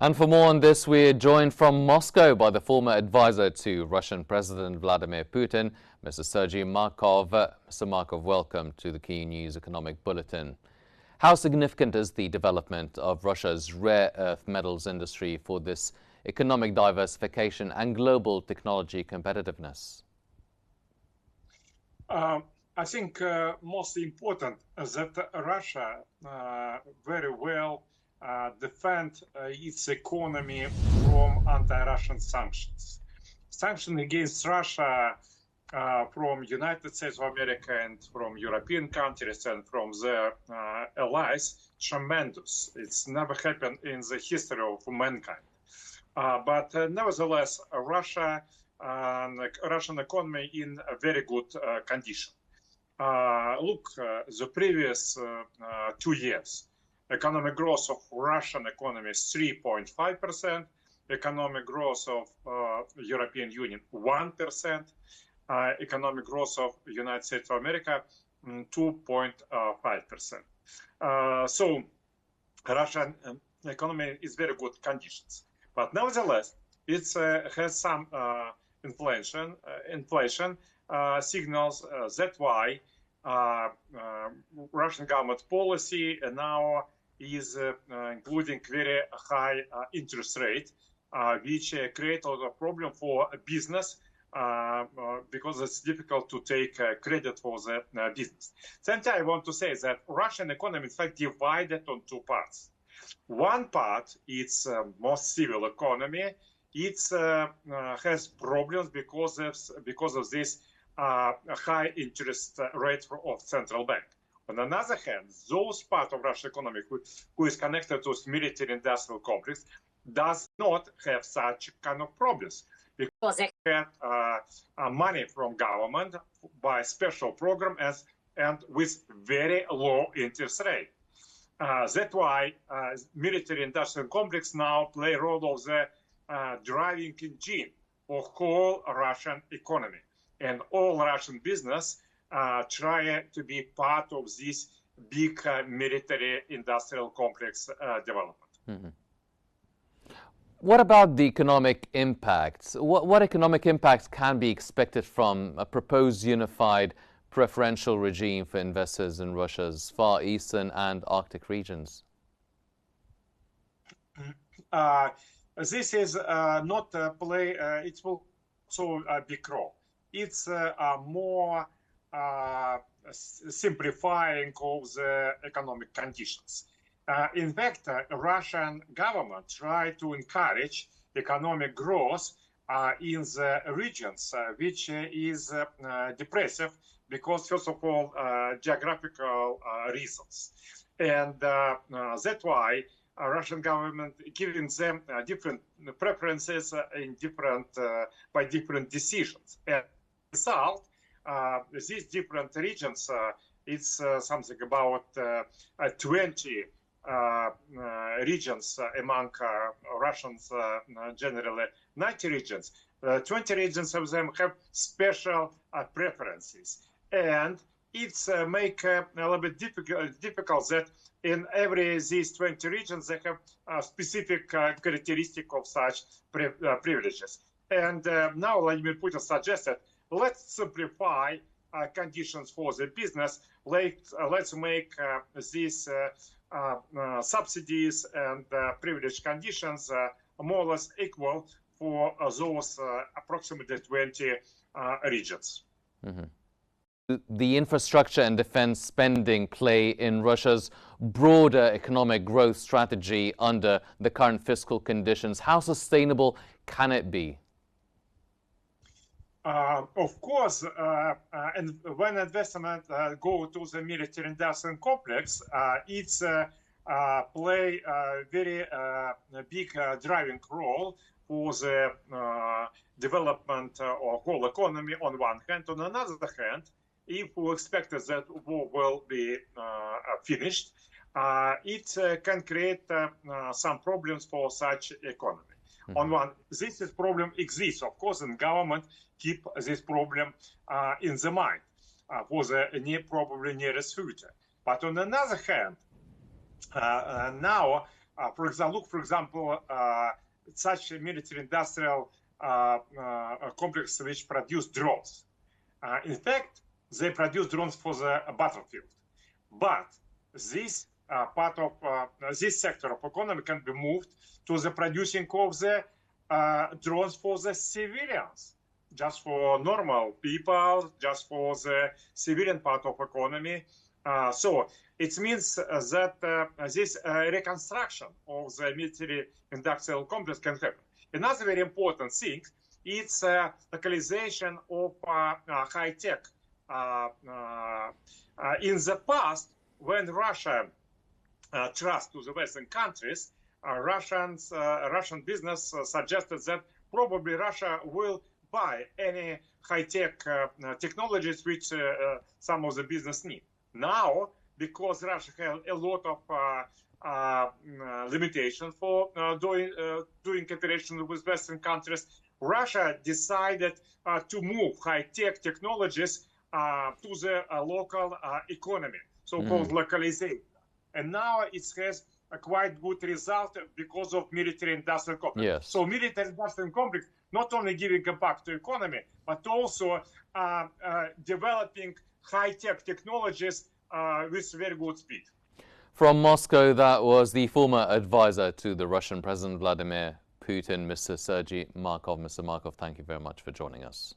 And for more on this, we're joined from Moscow by the former advisor to Russian President Vladimir Putin, Mr. Sergei Markov. Mr. Markov, welcome to the Qnews Economic Bulletin. How significant is the development of Russia's rare earth metals industry for this economic diversification and global technology competitiveness? I think most important is that Russia very well defend its economy from anti-Russian sanctions. Sanctions against Russia from United States of America and from European countries and from their allies, tremendous. It's never happened in the history of mankind. But nevertheless, Russian economy in a very good condition. Look, the previous 2 years, economic growth of Russian economy is 3.5%, economic growth of European Union 1%, economic growth of United States of America 2.5%. So Russian economy is very good conditions. But nevertheless, it has some inflation signals. That's why Russian government policy now is including very high interest rate, which create a lot of problem for business because it's difficult to take credit for the business. Same time, I want to say that Russian economy is in fact divided on two parts. One part, it's most civil economy. It has problems because of this high interest rate of central bank. On the other hand, those part of Russian economy who is connected to military industrial complex does not have such kind of problems because they get money from government by special program and with very low interest rate. That's why military industrial complex now play a role of the driving engine of whole Russian economy. And all Russian business try to be part of this big military industrial complex development. Mm-hmm. What about the economic impacts? What economic impacts can be expected from a proposed unified preferential regime for investors in Russia's Far Eastern and Arctic regions? This is not a play, it will also a big role. It's more simplifying of the economic conditions. In fact, Russian government tried to encourage economic growth in the regions, which is depressive because, first of all, geographical reasons. And that's why Russian government giving them different preferences in by different decisions. And result, these different regions, it's something about 20 regions among Russians, generally 90 regions. 20 regions of them have special preferences. And it's make a little bit difficult that in every these 20 regions they have a specific characteristic of such privileges. And now Vladimir Putin suggested, let's simplify conditions for the business. Let's make these subsidies and privilege conditions more or less equal for those approximately 20 regions. Mm-hmm. The infrastructure and defense spending play in Russia's broader economic growth strategy under the current fiscal conditions. How sustainable can it be? Of course, and when investment go to the military industrial complex, it's play a very big driving role for the development of whole economy on one hand. On another hand, if we expect that war will be finished, it can create some problems for such economy. Mm-hmm. On one, this problem exists, of course, and government keep this problem in the mind for the probably nearest future. But on another hand, now For example, such a military-industrial complex which produce drones. In fact, they produce drones for the battlefield. But this part of this sector of economy can be moved to the producing of the drones for the civilians, just for normal people, just for the civilian part of economy. So it means that this reconstruction of the military-industrial complex can happen. Another very important thing is localization of high-tech. In the past, when Russia trust to the Western countries, Russian business suggested that probably Russia will buy any high-tech technologies which some of the business need. Now, because Russia has a lot of limitation for doing cooperation with Western countries, Russia decided to move high-tech technologies to the local economy, so-called localization. And now it has a quite good result because of military-industrial complex. Yes. So military-industrial complex not only giving impact to economy, but also developing high-tech technologies with very good speed. From Moscow, that was the former advisor to the Russian President Vladimir Putin, Mr. Sergei Markov. Mr. Markov, thank you very much for joining us.